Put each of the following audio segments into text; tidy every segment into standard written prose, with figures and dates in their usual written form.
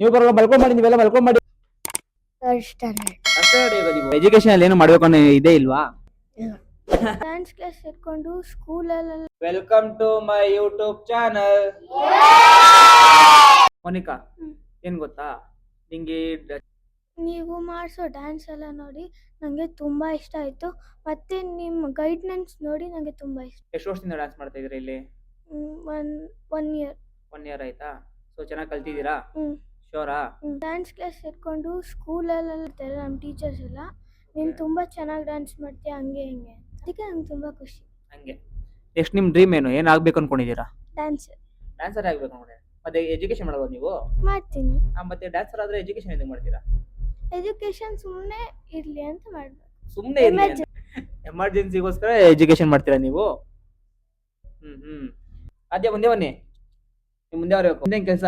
ನೀವು ಬರಲ್ಲ ಮಲ್ಕೊಂಡ್ ಮಾಡಿ, ನೀವೆಲ್ಲ ಮಲ್ಕೊಂಡ್ ಮಾಡಿ. Third standard. ನೀವು ಎಜುಕೇಶನ್ ಅಲ್ಲಿ ಏನು ಮಾಡ್ಬೇಕು ಇದೇ ಇಲ್ವಾ? ಡ್ಯಾನ್ಸ್ ಕ್ಲಾಸ್ ಸೇರ್ಕೊಂಡು ಸ್ಕೂಲಲ್ಲೆಲ್ಲ. Welcome to my YouTube channel. Monica, ಏನ್ ಗೊತ್ತಾ ನಿಂಗೆ ನೀವು ಮಾಡಿಸೋ ಡ್ಯಾನ್ಸ್ ಎಲ್ಲ ನೋಡಿ ನನಗೆ ತುಂಬ ಇಷ್ಟ ಆಯಿತು. ಮತ್ತು ನಿಮ್ಮ ಗೈಡ್ನೆನ್ಸ್ ನೋಡಿ ನನಗೆ ತುಂಬ ಇಷ್ಟ. ಎಷ್ಟು ವರ್ಷದಿಂದ ಡ್ಯಾನ್ಸ್ ಮಾಡ್ತಾ ಇದೀರಾ ಇಲ್ಲಿ? One year. 1 ಇಯರ್ ಆಯ್ತಾ? ಸೊ ಚೆನ್ನಾಗಿ ಕಲ್ತಿದ್ದೀರಾ? ಶೋರಾ? ಡ್ಯಾನ್ಸ್ ಕ್ಲಾಸ್ ಸೇರ್ಕೊಂಡು ಸ್ಕೂಲಲ್ಲೆಲ್ಲ ಇರ್ತಾರೆ ನಮ್ಮ ಟೀಚರ್ಸ್ ಎಲ್ಲ, ನೀನು ತುಂಬ ಚೆನ್ನಾಗಿ ಡ್ಯಾನ್ಸ್ ಮಾಡ್ತೀಯ ಹಂಗೆ ಹಿಂಗೆ, ಅದಕ್ಕೆ ನಂಗೆ ತುಂಬ ಖುಷಿ. ಹಂಗೆ ನೆಕ್ಸ್ಟ್ ನಿಮ್ಮ ಡ್ರೀಮ್ ಏನು? ಏನು ಆಗ್ಬೇಕು ಅನ್ಕೊಂಡಿದ್ದೀರಾ? ಡ್ಯಾನ್ಸರ್. ಡ್ಯಾನ್ಸರ್ ಆಗ್ಬೇಕು ಅನ್ಕೊಂಡೆ. ಮತ್ತೆ ಎಜುಕೇಶನ್ ಮಾಡೋದು ನೀವು? ಮಾಡ್ತೀನಿ. ಮತ್ತೆ ಡ್ಯಾನ್ಸರ್ ಆದ್ರೆ ಎಜುಕೇಶನ್ ಏನು ಮಾಡ್ತೀರಾ? ಎಜುಕೇಶನ್ ಸುಮ್ಮನೆ ಇರಲಿ ಅಂತ ಮಾಡಬೇಕು. ಸುಮ್ಮನೆ ಎಮರ್ಜೆನ್ಸಿಗೋಸ್ಕರ ಎಜುಕೇಶನ್ ಮಾಡ್ತೀರಾ ನೀವು? ಅದೇ ಮುಂದೆ ಬನ್ನಿ, ನೀವು ಮುಂದೆ ಬರಬೇಕು. ಮುಂದೆ ಕೆಲಸ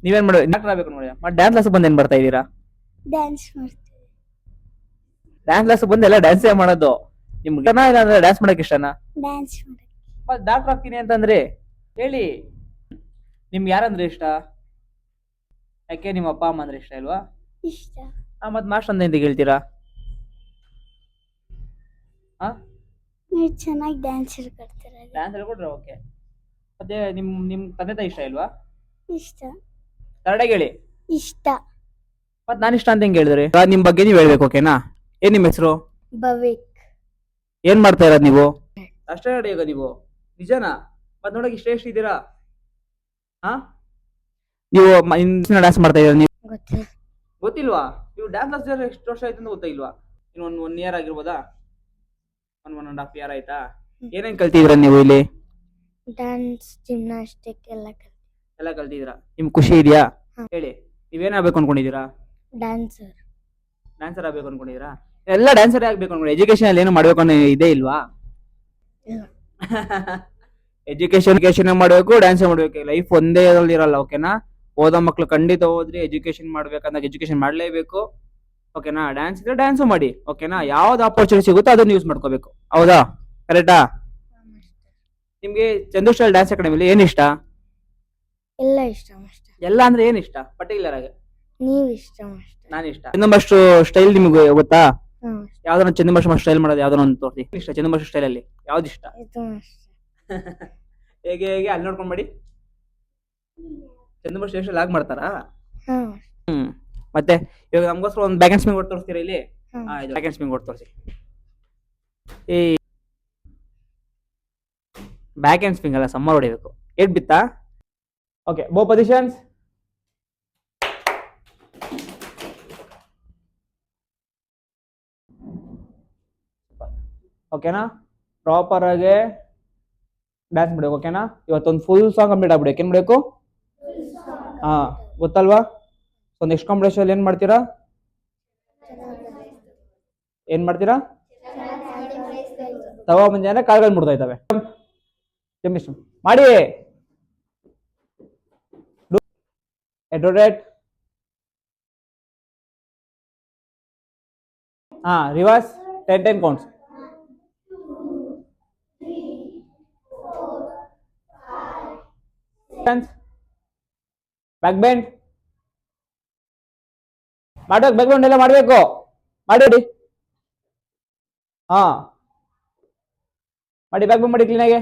ನೀವೇನ್ ಮಾಡೋ? ಡಾಕ್ಟರ್ ಆಗ್ಬೇಕು ನೋಡಿ. ಮತ್ತೆ ಡ್ಯಾನ್ಸ್ ಕ್ಲಾಸ್ ಬಂದು ಏನ್ ಬರ್ತಾ ಇದ್ದೀರಾ? ಡ್ಯಾನ್ಸ್ ಮಾಡ್ತೀವಿ. ಡ್ಯಾನ್ಸ್ ಕ್ಲಾಸ್ ಬಂದು ಎಲ್ಲ ಡ್ಯಾನ್ಸೇ ಮಾಡೋದು. ನಿಮ್ಗೆ ಇಷ್ಟನಾ ಇಲ್ಲ ಅಂದ್ರೆ ಡ್ಯಾನ್ಸ್ ಮಾಡಕ್ ಇಷ್ಟನಾ? ಡ್ಯಾನ್ಸ್ ಮಾಡಕ್ಕೆ. ಮತ್ತೆ ಡಾಕ್ಟರ್ ಆಗ್ತೀನಿ ಅಂತಂದ್ರೆ ಹೇಳಿ. ನಿಮ್ಗೆ ಯಾರಂದ್ರೆ ಇಷ್ಟ? ಯಾಕೆ ನಿಮ್ಮ ಅಪ್ಪ ಅಮ್ಮ ಅಂದ್ರೆ ಇಷ್ಟ ಇಲ್ವಾ? ಇಷ್ಟ. ಮತ್ತೆ ಮಾಸ್ಟರ್ ಅಂತ ಹೇಳ್ತೀರಾ? ನೀವು ಚೆನ್ನಾಗಿ ಡ್ಯಾನ್ಸ್ ಹೇಳ್ಕೊಡ್ತೀರಾ. ಡ್ಯಾನ್ಸ್ ಹೇಳ್ಕೊಟ್ರೆ ಓಕೆ. ಮತ್ತೆ ನಿಮ್ ತಂದೆ ತಾಯಿ ಇಷ್ಟ ಇಲ್ವಾ? ಇಷ್ಟ. ಕರೆಕ್ಟಾಗಿ ಹೇಳಿ. ಇಷ್ಟ. ಮತ್ತೆ ನಾನು ಇಷ್ಟ ಅಂತ ಹೆಂಗ್ ಹೇಳಿದ್ರಿ? ನಿಮ್ ಬಗ್ಗೆ ನೀವ್ ಹೇಳ್ಬೇಕು, ಓಕೆನಾ? ಏನ್ ನಿಮ್ ಹೆಸರು? ಭವಿಕ್. ಏನ್ ಮಾಡ್ತಾ ಇರೋದು ನೀವು? ಅಷ್ಟೇ ನೋಡಿ ಈಗ ನೀವು ನಿಜನಾ? ಮತ್ತೆ ನೋಡಕ್ ಇಷ್ಟ ಎಷ್ಟು ಇದ್ದೀರಾ? ನೀವು ಡ್ಯಾನ್ಸ್ ಮಾಡ್ತಾ ಇದ್ದೀರಾ ನೀವು? ಗೊತ್ತಿಲ್ವಾ? ನೀವು ಡ್ಯಾನ್ಸ್ ಕ್ಲಾಸ್ ಎಷ್ಟು ವರ್ಷ ಆಯ್ತು ಅಂತ ಗೊತ್ತಾಗಿಲ್ವಾ? ಇನ್ನು 1 ಇಯರ್ ಆಗಿರ್ಬೋದಾ? 1.5 ಇಯರ್ ಆಯ್ತಾ? ಏನೇನ್ ಕಲ್ತಿದ್ದೀರಾ ನೀವು ಇಲ್ಲಿ? ಡ್ಯಾನ್ಸ್, ಜಿಮ್ನಾಸ್ಟಿಕ್ ಎಲ್ಲ ಕಲ್ತಿದ್ದೀರಾ. ನಿಮ್ಗೆ ಖುಷಿ ಇದೆಯಾ? ಹೇಳಿ, ನೀವೇನಾಗಬೇಕು ಅನ್ಕೊಂಡಿದ್ದೀರಾ? ಡ್ಯಾನ್ಸರ್. ಡ್ಯಾನ್ಸರ್ ಆಗ್ಬೇಕು ಅನ್ಕೊಂಡಿದ್ದೀರಾ? ಎಲ್ಲ ಡ್ಯಾನ್ಸರ್ ಆಗ್ಬೇಕು ಅನ್ಕೊಂಡು ಎಜುಕೇಶನ್ ಅಲ್ಲಿ ಏನು ಮಾಡ್ಬೇಕು ಅನ್ನೋ ಇದೇ ಇಲ್ವಾ? ಎಜುಕೇಶನ್ ಮಾಡ್ಬೇಕು, ಡ್ಯಾನ್ಸ್ ಮಾಡ್ಬೇಕು. ಲೈಫ್ ಒಂದೇ ಇರಲ್ಲ, ಓಕೆನಾ? ಓದೋ ಮಕ್ಳು ಖಂಡಿತ ಹೋದ್ರಿ ಎಜುಕೇಶನ್ ಮಾಡ್ಬೇಕಂದಾಗ ಎಜುಕೇಶನ್ ಮಾಡ್ಲೇಬೇಕು, ಓಕೆನಾ? ಡ್ಯಾನ್ಸ್ ಇದ್ರೆ ಡ್ಯಾನ್ಸು ಮಾಡಿ, ಓಕೆನಾ? ಯಾವ್ದು ಆಪರ್ಚುನಿಟಿ ಸಿಗುತ್ತೋ ಅದನ್ನ ಯೂಸ್ ಮಾಡ್ಕೋಬೇಕು, ಹೌದಾ? ಕರೆಕ್ಟಾ? ನಿಮ್ಗೆ ಚಂದು ಸ್ಟೈಲ್ ಡ್ಯಾನ್ಸ್ ಅಕಾಡೆಮಿಲಿ ಏನ್ ಇಷ್ಟ? ಎಲ್ಲ ಇಷ್ಟ. ಎಲ್ಲ ಅಂದ್ರೆ ಏನ್ ಇಷ್ಟ ಪರ್ಟಿಕ್ಯುಲರ್ ಆಗಿ? ನೀವು ಇಷ್ಟ. ನಾನು ಇಷ್ಟ. ಚಂದಮಷ್ಟು ಸ್ಟೈಲ್ ನಿಮ್ಗೆ ಗೊತ್ತಾ? ಯಾವ್ದಾರ ಚಂದಮಷ್ಟು ಸ್ಟೈಲ್ ಮಾಡೋದು ಯಾವ್ದಾರ ಒಂದು ತೋರಿಸಿ. ಇಷ್ಟ ಚಂದಮಷ್ಟು ಸ್ಟೈಲ್ ಅಲ್ಲಿ ಯಾವ್ದು ಇಷ್ಟ? ಹೇಗೆ ಅಲ್ಲಿ ನೋಡ್ಕೊಂಡ್ ಮಾಡಿ. ಚಂದಮಷ್ಟು ಸ್ಟೈಲ್ ಆಗಿ ಮಾಡ್ತಾರಾ? ಮತ್ತೆ ಇವಾಗ ನಮ್ಗೋಸ್ಕರ ಒಂದು ಬ್ಯಾಕ್ ಹ್ಯಾಂಡ್ ಸ್ವಿಂಗ್ ಕೊಟ್ಟು ತೋರಿಸ್ತೀರಾ ಇಲ್ಲಿ? ಇದು ಬ್ಯಾಕ್ ಹ್ಯಾಂಡ್ ಸ್ವಿಂಗ್ ಕೊಟ್ಟು ತೋರಿಸಿ. ಈ ಬ್ಯಾಕ್ ಹ್ಯಾಂಡ್ ಸ್ವಿಂಗ್ ಅಲ್ಲ, ಸಮ್ಮರ್ ಹೊಡಿಬೇಕು. ಏಟ್ ಬಿತ್ತಾ? ಓಕೆ, ಬೋ ಪೊಸಿಷನ್ಸ್. ಓಕೆನಾ? ಪ್ರಾಪರ್ ಆಗಿ ಡ್ಯಾನ್ಸ್ ಬಿಡಬೇಕು, ಓಕೆನಾ? ಇವತ್ತೊಂದು ಫುಲ್ ಸಾಂಗ್ ಕಂಪ್ಲೀಟ್ ಆಗ್ಬಿಡಕ್ಕೆ ಏನ್ ಮಾಡಬೇಕು? ಗೊತ್ತಲ್ವಾ? ಸೊ ನೆಕ್ಸ್ಟ್ ಕಾಂಪಿಟೇಷನ್ ಏನ್ ಮಾಡ್ತೀರಾ? ತವಾ ಮುಂಜಾನೆ ಕಾಲ್ಗಳು ಮುಡ್ತಾ ಇದ್ದಾವೆ. ಮಾಡಿ ರಿವರ್ಸ್ 10 ಕೌಂಟ್ಸ್. ಬ್ಯಾಕ್ ಬೆಂಡ್ ಮಾಡ್ಬೇಕು, ಬ್ಯಾಕ್ ಬೆಂಡ್ ಎಲ್ಲ ಮಾಡ್ಬೇಕು. ಮಾಡಿ ಮಾಡಿ ಬ್ಯಾಕ್ ಬೆಂಡ್ ಮಾಡಿ ಕ್ಲೀನಾಗೆ.